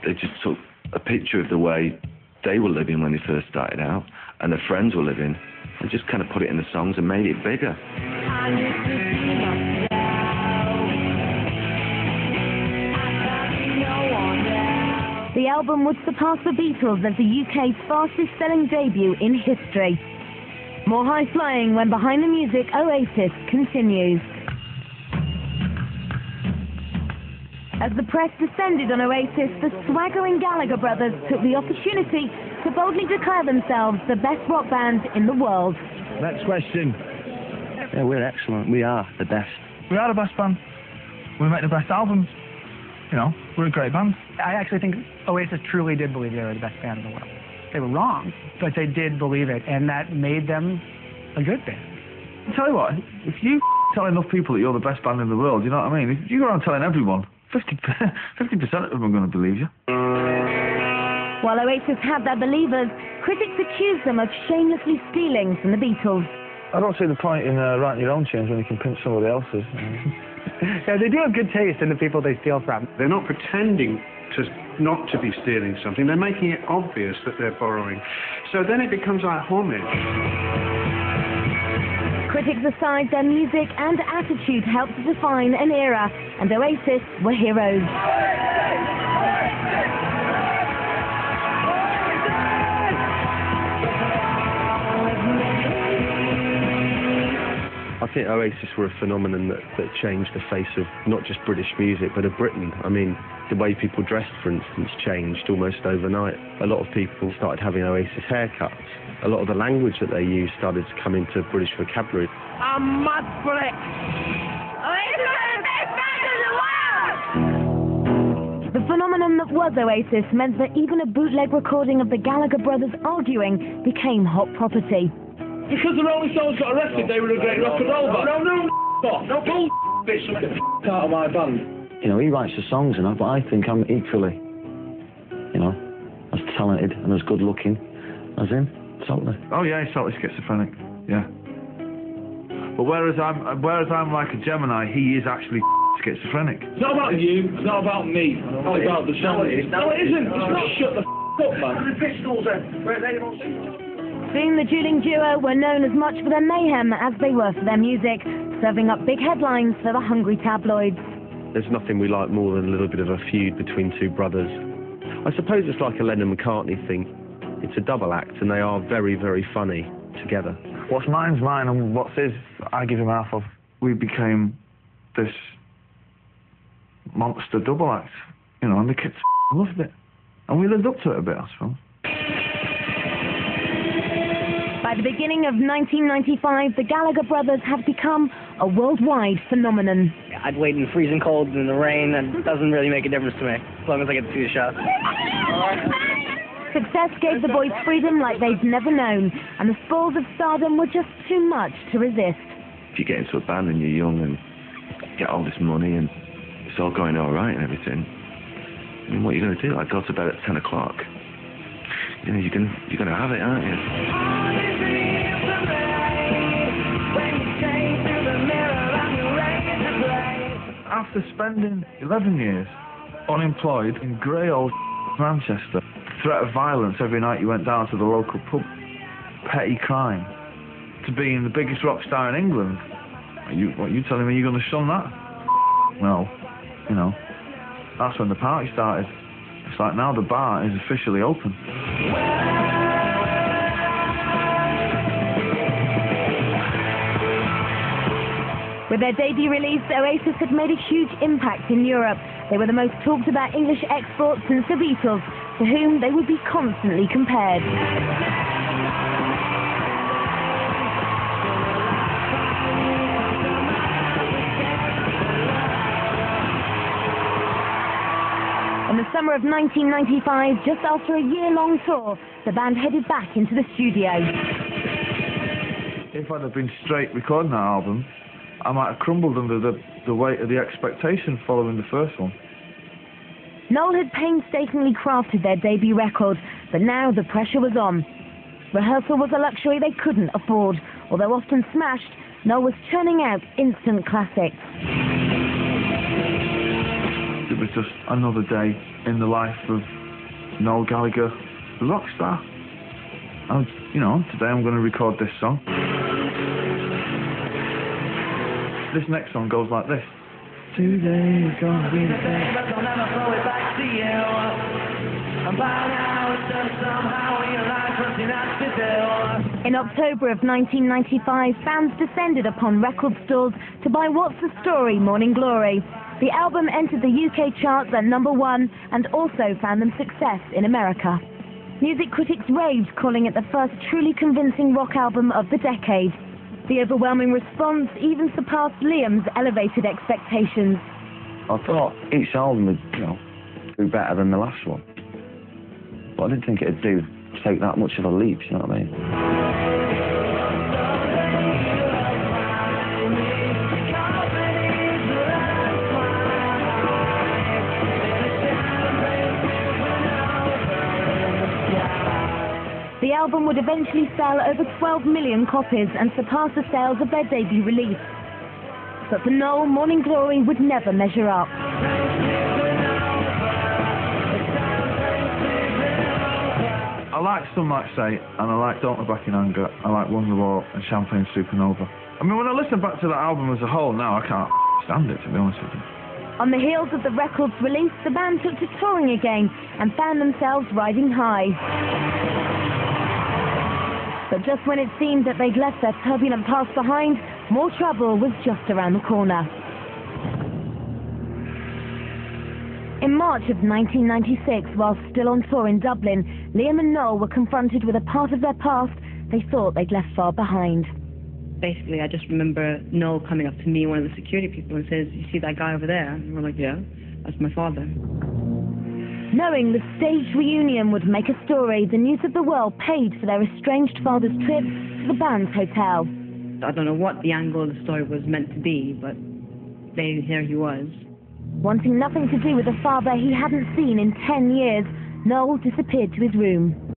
they just took a picture of the way they were living when they first started out, and their friends were living, and just kind of put it in the songs and made it bigger. The album would surpass the Beatles as the UK's fastest-selling debut in history. More high-flying when Behind the Music Oasis continues. As the press descended on Oasis, the swaggering Gallagher brothers took the opportunity to boldly declare themselves the best rock band in the world. Next question. Yeah, we're excellent. We are the best. We are the best band. We make the best albums. You know, we're a great band. I actually think Oasis truly did believe they were the best band in the world. They were wrong, but they did believe it, and that made them a good band. I'll tell you what, if you tell enough people that you're the best band in the world, you know what I mean? If you go around telling everyone, 50% of them are going to believe you. While Oasis had their believers, critics accused them of shamelessly stealing from the Beatles. I don't see the point in writing your own tunes when you can pinch somebody else's. Yeah, they do have good taste in the people they steal from. They're not pretending not to be stealing something. They're making it obvious that they're borrowing. So then it becomes like homage. Critics aside, their music and attitude helped to define an era, and Oasis were heroes. I think Oasis were a phenomenon that changed the face of not just British music, but of Britain. I mean, the way people dressed, for instance, changed almost overnight. A lot of people started having Oasis haircuts. A lot of the language that they used started to come into British vocabulary. I'm mad for it. Oasis are the best band in the world! The phenomenon that was Oasis meant that even a bootleg recording of the Gallagher brothers arguing became hot property. Because the Rolling Stones got arrested, they were a great rock and roll band. No bull, bitch, get the out of my band. You know, he writes the songs and that, but I think I'm equally, you know, as talented and as good looking as him. Totally. Oh yeah, he's totally schizophrenic. Yeah. But whereas I'm like a Gemini, he is actually schizophrenic. It's not about you. It's not about me. It's about the song. No, it isn't. Shut the up, man. The pistols then. Soon the dueling duo were known as much for their mayhem as they were for their music, serving up big headlines for the hungry tabloids. There's nothing we like more than a little bit of a feud between two brothers. I suppose it's like a Lennon-McCartney thing. It's a double act, and they are very, very funny together. What's mine's mine, and what's his, I give him half of. We became this monster double act, you know, and the kids loved it. And we lived up to it a bit, I suppose. By the beginning of 1995, the Gallagher brothers have become a worldwide phenomenon. I'd wait in freezing cold in the rain. That doesn't really make a difference to me, as long as I get to see the shot. Success gave the boys freedom like they'd never known, and the spoils of stardom were just too much to resist. If you get into a band and you're young and get all this money and it's all going all right and everything, I mean, what are you going to do? Like, go to bed at 10 o'clock. You know, you're going to have it, aren't you? After spending 11 years unemployed in grey old Manchester, threat of violence every night you went down to the local pub, petty crime, to being the biggest rock star in England, what you telling me you're going to shun that? Well, you know, that's when the party started. It's like now the bar is officially open. With their debut release, Oasis had made a huge impact in Europe. They were the most talked about English exports since the Beatles, to whom they would be constantly compared. In the summer of 1995, just after a year-long tour, the band headed back into the studio. If I'd have been straight recording that album, I might have crumbled under the weight of the expectation following the first one. Noel had painstakingly crafted their debut record, but now the pressure was on. Rehearsal was a luxury they couldn't afford. Although often smashed, Noel was churning out instant classics. It was just another day in the life of Noel Gallagher, the rock star. And, you know, today I'm going to record this song. This next song goes like this. Today is gonna be the day, but I'll never throw it back to you. And by now it's just somehow realize what you have to do. In October of 1995, fans descended upon record stores to buy What's the Story, Morning Glory. The album entered the UK charts at #1 and also found them success in America. Music critics raved, calling it the first truly convincing rock album of the decade. The overwhelming response even surpassed Liam's elevated expectations. I thought each album would, do better than the last one. But I didn't think it'd take that much of a leap, you know what I mean? The album would eventually sell over 12 million copies and surpass the sales of their debut release. But for Noel, Morning Glory would never measure up. I like Some Might Say, and I like Don't Look Back in Anger, I like Wonderwall and Champagne Supernova. I mean, when I listen back to that album as a whole now, I can't stand it, to be honest with you. On the heels of the record's release, the band took to touring again and found themselves riding high. But just when it seemed that they'd left their turbulent past behind, more trouble was just around the corner. In March of 1996, while still on tour in Dublin, Liam and Noel were confronted with a part of their past they thought they'd left far behind. Basically, I just remember Noel coming up to me, one of the security people, and says, "You see that guy over there?" And we're like, "Yeah, that's my father." Knowing the staged reunion would make a story, the News of the World paid for their estranged father's trip to the band's hotel. I don't know what the angle of the story was meant to be, but here he was. Wanting nothing to do with the father he hadn't seen in 10 years, Noel disappeared to his room.